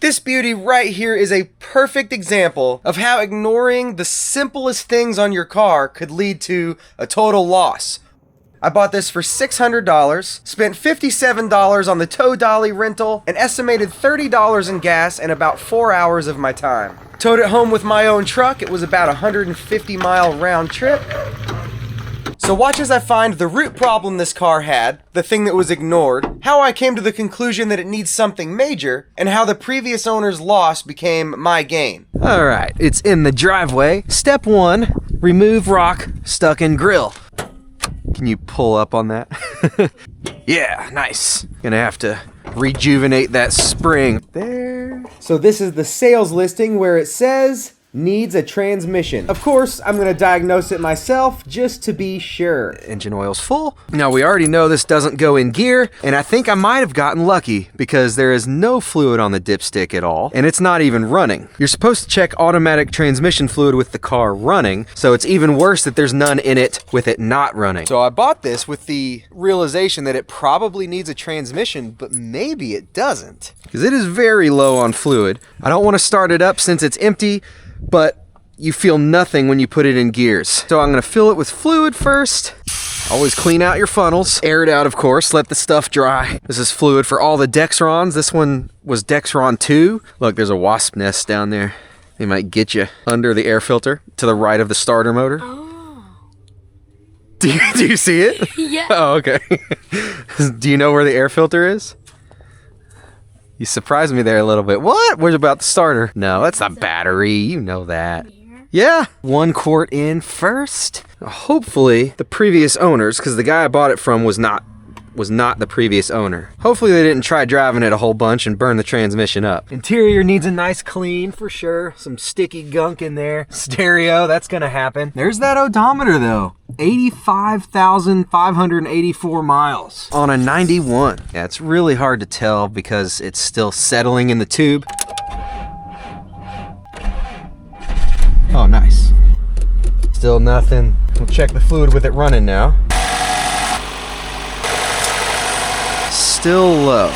This beauty right here is a perfect example of how ignoring the simplest things on your car could lead to a total loss. I bought this for $600, spent $57 on the tow dolly rental, and estimated $30 in gas and about 4 hours of my time. Towed it home with my own truck. It was about a 150-mile round trip. So watch as I find the root problem this car had, the thing that was ignored, how I came to the conclusion that it needs something major, and how the previous owner's loss became my gain. Alright, it's in the driveway. Step 1, remove rock stuck in grill. Can you pull up on that? Yeah, nice. Gonna have to rejuvenate that spring. There. So this is the sales listing where it says, needs a transmission. Of course, I'm gonna diagnose it myself just to be sure. Engine oil's full. Now we already know this doesn't go in gear, and I think I might have gotten lucky because there is no fluid on the dipstick at all, and it's not even running. You're supposed to check automatic transmission fluid with the car running, so it's even worse that there's none in it with it not running. So I bought this with the realization that it probably needs a transmission, but maybe it doesn't, because it is very low on fluid. I don't want to start it up since it's empty, but you feel nothing when you put it in gears. So I'm gonna fill it with fluid first. Always clean out your funnels. Air it out, of course, let the stuff dry. This is fluid for all the Dexrons. This one was Dexron 2. Look, there's a wasp nest down there. They might get you under the air filter to the right of the starter motor. Oh. Do you see it? Yeah. Oh, okay. Do you know where the air filter is? You surprised me there a little bit. What? What about the starter? No, that's the battery. You know that. Yeah. 1 quart in first. Hopefully, the previous owners, because the guy I bought it from was not the previous owner. Hopefully they didn't try driving it a whole bunch and burn the transmission up. Interior needs a nice clean for sure. Some sticky gunk in there. Stereo, that's gonna happen. There's that odometer though. 85,584 miles on a 91. Yeah, it's really hard to tell because it's still settling in the tube. Oh, nice. Still nothing. We'll check the fluid with it running now. Still low.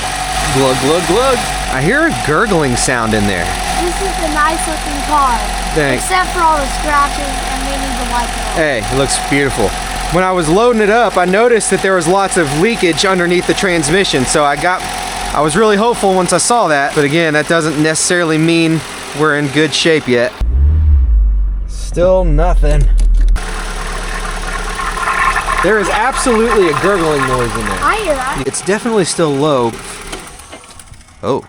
Glug, glug, glug. I hear a gurgling sound in there. This is a nice looking car. Thanks. Except for all the scratches and they need to wipe it off. Hey, it looks beautiful. When I was loading it up, I noticed that there was lots of leakage underneath the transmission, so I was really hopeful once I saw that. But again, that doesn't necessarily mean we're in good shape yet. Still nothing. There is absolutely a gurgling noise in there. I hear that. It's definitely still low. Oh.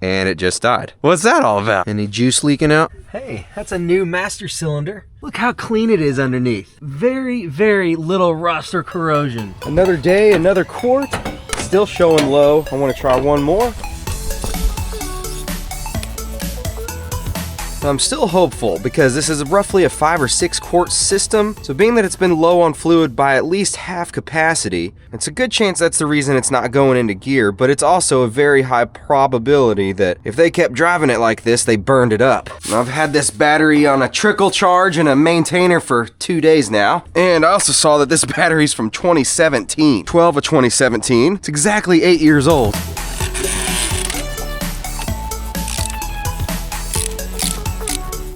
And it just died. What's that all about? Any juice leaking out? Hey, that's a new master cylinder. Look how clean it is underneath. Very, very little rust or corrosion. Another day, another quart. Still showing low. I want to try one more. I'm still hopeful because this is roughly a 5 or 6 quart system, so being that it's been low on fluid by at least half capacity, it's a good chance that's the reason it's not going into gear, but it's also a very high probability that if they kept driving it like this, they burned it up. I've had this battery on a trickle charge and a maintainer for 2 days now, and I also saw that this battery's from 2017, 12 of 2017. It's exactly 8 years old.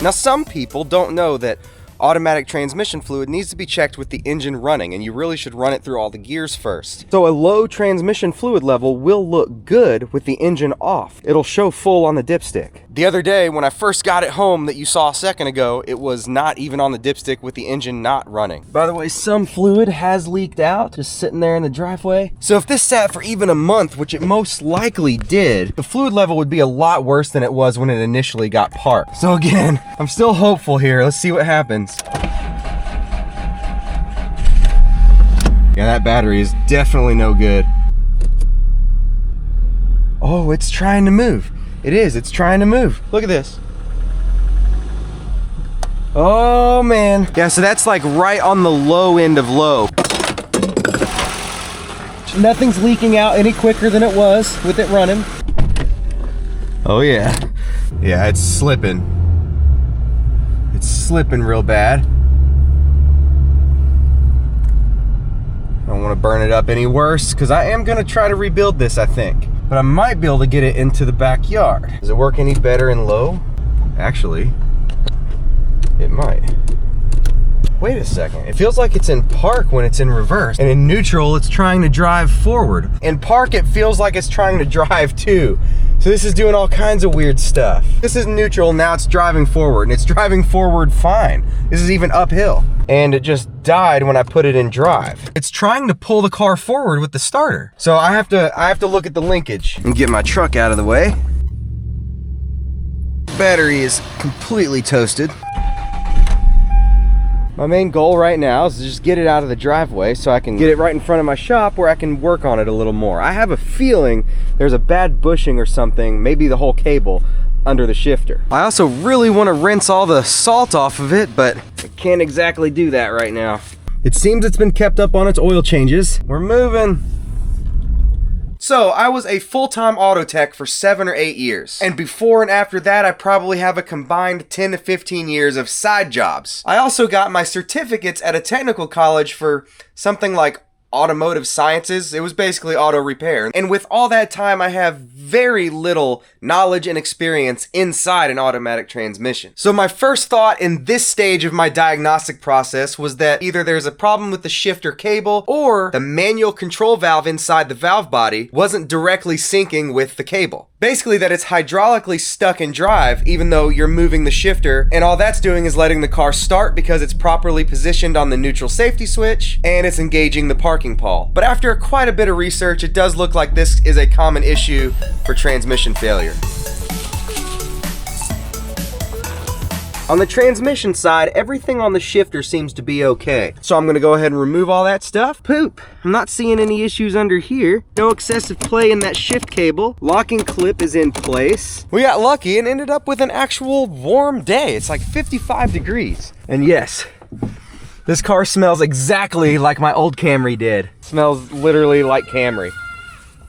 Now, some people don't know that automatic transmission fluid needs to be checked with the engine running, and you really should run it through all the gears first. So a low transmission fluid level will look good with the engine off. It'll show full on the dipstick. The other day, when I first got it home that you saw a second ago, it was not even on the dipstick with the engine not running. By the way, some fluid has leaked out, just sitting there in the driveway. So if this sat for even a month, which it most likely did, the fluid level would be a lot worse than it was when it initially got parked. So again, I'm still hopeful here. Let's see what happens. Yeah, that battery is definitely no good. Oh, it's trying to move. It is, it's trying to move. Look at this. Oh man. Yeah, so that's like right on the low end of low. Nothing's leaking out any quicker than it was with it running. Oh yeah. Yeah, it's slipping. It's slipping real bad. I don't want to burn it up any worse because I am going to try to rebuild this, I think. but I might be able to get it into the backyard. Does it work any better in low? Actually, it might. Wait a second, it feels like it's in park when it's in reverse, and in neutral, it's trying to drive forward. In park, it feels like it's trying to drive too. So this is doing all kinds of weird stuff. This is neutral, now it's driving forward, and it's driving forward fine. This is even uphill. And it just died when I put it in drive. It's trying to pull the car forward with the starter. So I have to look at the linkage and get my truck out of the way. Battery is completely toasted. My main goal right now is to just get it out of the driveway so I can get it right in front of my shop where I can work on it a little more. I have a feeling there's a bad bushing or something, maybe the whole cable, under the shifter. I also really want to rinse all the salt off of it, but I can't exactly do that right now. It seems it's been kept up on its oil changes. We're moving. So I was a full-time auto tech for 7 or 8 years. And before and after that, I probably have a combined 10 to 15 years of side jobs. I also got my certificates at a technical college for something like automotive sciences. It was basically auto repair. And with all that time, I have very little knowledge and experience inside an automatic transmission. So my first thought in this stage of my diagnostic process was that either there's a problem with the shifter cable or the manual control valve inside the valve body wasn't directly syncing with the cable. Basically that it's hydraulically stuck in drive even though you're moving the shifter, and all that's doing is letting the car start because it's properly positioned on the neutral safety switch and it's engaging the parking pawl. But after quite a bit of research, it does look like this is a common issue for transmission failure. On the transmission side, everything on the shifter seems to be okay. So I'm gonna go ahead and remove all that stuff. Poop, I'm not seeing any issues under here. No excessive play in that shift cable. Locking clip is in place. We got lucky and ended up with an actual warm day. It's like 55 degrees. And yes, this car smells exactly like my old Camry did. It smells literally like Camry.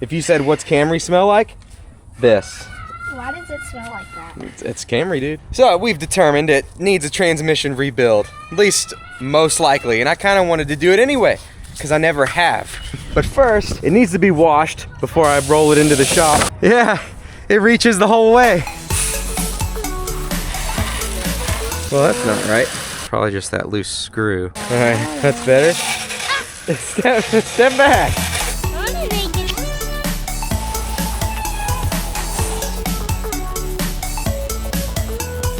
If you said, what's Camry smell like? This. Why does it smell like that? It's Camry, dude. So we've determined it needs a transmission rebuild, at least most likely, and I kind of wanted to do it anyway, because I never have. But first, it needs to be washed before I roll it into the shop. Yeah, it reaches the whole way. Well, that's not right. Probably just that loose screw. All right, that's better. Step back.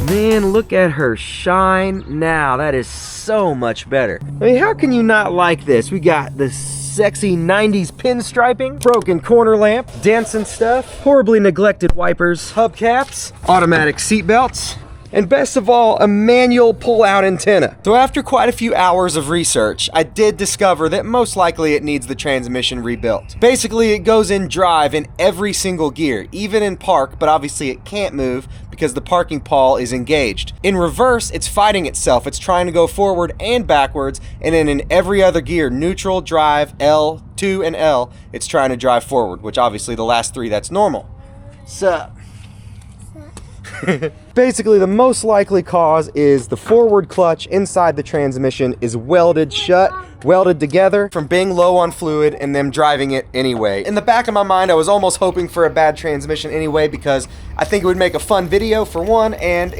Man, look at her shine now. That is so much better. I mean, how can you not like this? We got this sexy 90s pinstriping, broken corner lamp, dents and stuff, horribly neglected wipers, hubcaps, automatic seat belts, and best of all, a manual pull-out antenna. So after quite a few hours of research, I did discover that most likely it needs the transmission rebuilt. Basically, it goes in drive in every single gear, even in park, but obviously it can't move because the parking pawl is engaged. In reverse, it's fighting itself. It's trying to go forward and backwards, and then in every other gear, neutral, drive, L, 2, and L, it's trying to drive forward, which obviously the last 3, that's normal. Sup? Basically, the most likely cause is the forward clutch inside the transmission is welded shut, welded together from being low on fluid and them driving it anyway. In the back of my mind, I was almost hoping for a bad transmission anyway because I think it would make a fun video for one, and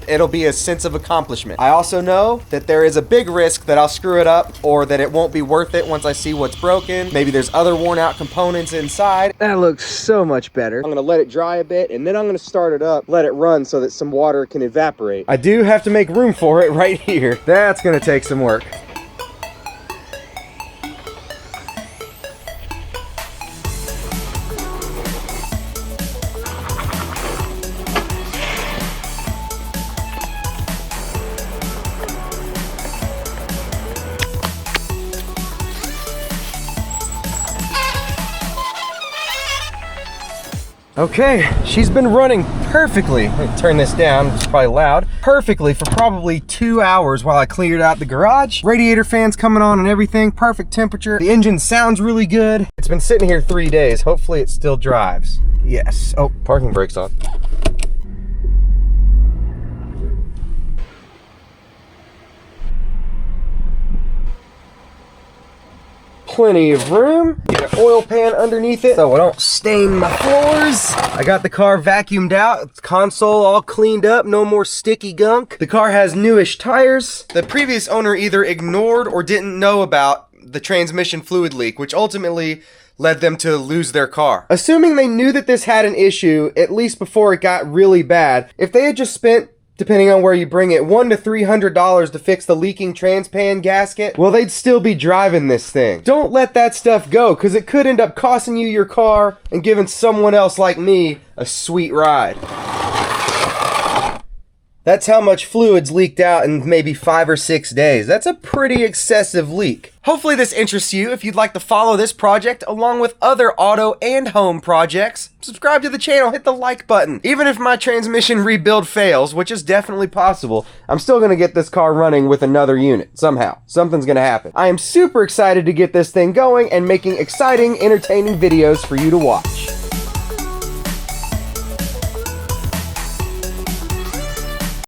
it'll be a sense of accomplishment. I also know that there is a big risk that I'll screw it up or that it won't be worth it once I see what's broken. Maybe there's other worn out components inside. That looks so much better. I'm gonna let it dry a bit and then I'm gonna start it up, let it run so that some water can evaporate. I do have to make room for it right here. That's gonna take some work. Okay, she's been running perfectly. Let me turn this down, it's probably loud. Perfectly for probably 2 hours while I cleared out the garage. Radiator fans coming on and everything, perfect temperature. The engine sounds really good. It's been sitting here 3 days. Hopefully it still drives. Yes, oh, parking brake's on. plenty of room. Get an oil pan underneath it so I don't stain my floors. I got the car vacuumed out. Its console all cleaned up, no more sticky gunk. The car has newish tires. The previous owner either ignored or didn't know about the transmission fluid leak, which ultimately led them to lose their car. Assuming they knew that this had an issue, at least before it got really bad, if they had just spent, depending on where you bring it, $100 to $300 to fix the leaking transpan gasket, well, they'd still be driving this thing. Don't let that stuff go, because it could end up costing you your car and giving someone else like me a sweet ride. That's how much fluid's leaked out in maybe 5 or 6 days. That's a pretty excessive leak. Hopefully this interests you. If you'd like to follow this project along with other auto and home projects, subscribe to the channel, hit the like button. Even if my transmission rebuild fails, which is definitely possible, I'm still gonna get this car running with another unit, somehow. Something's gonna happen. I am super excited to get this thing going and making exciting, entertaining videos for you to watch.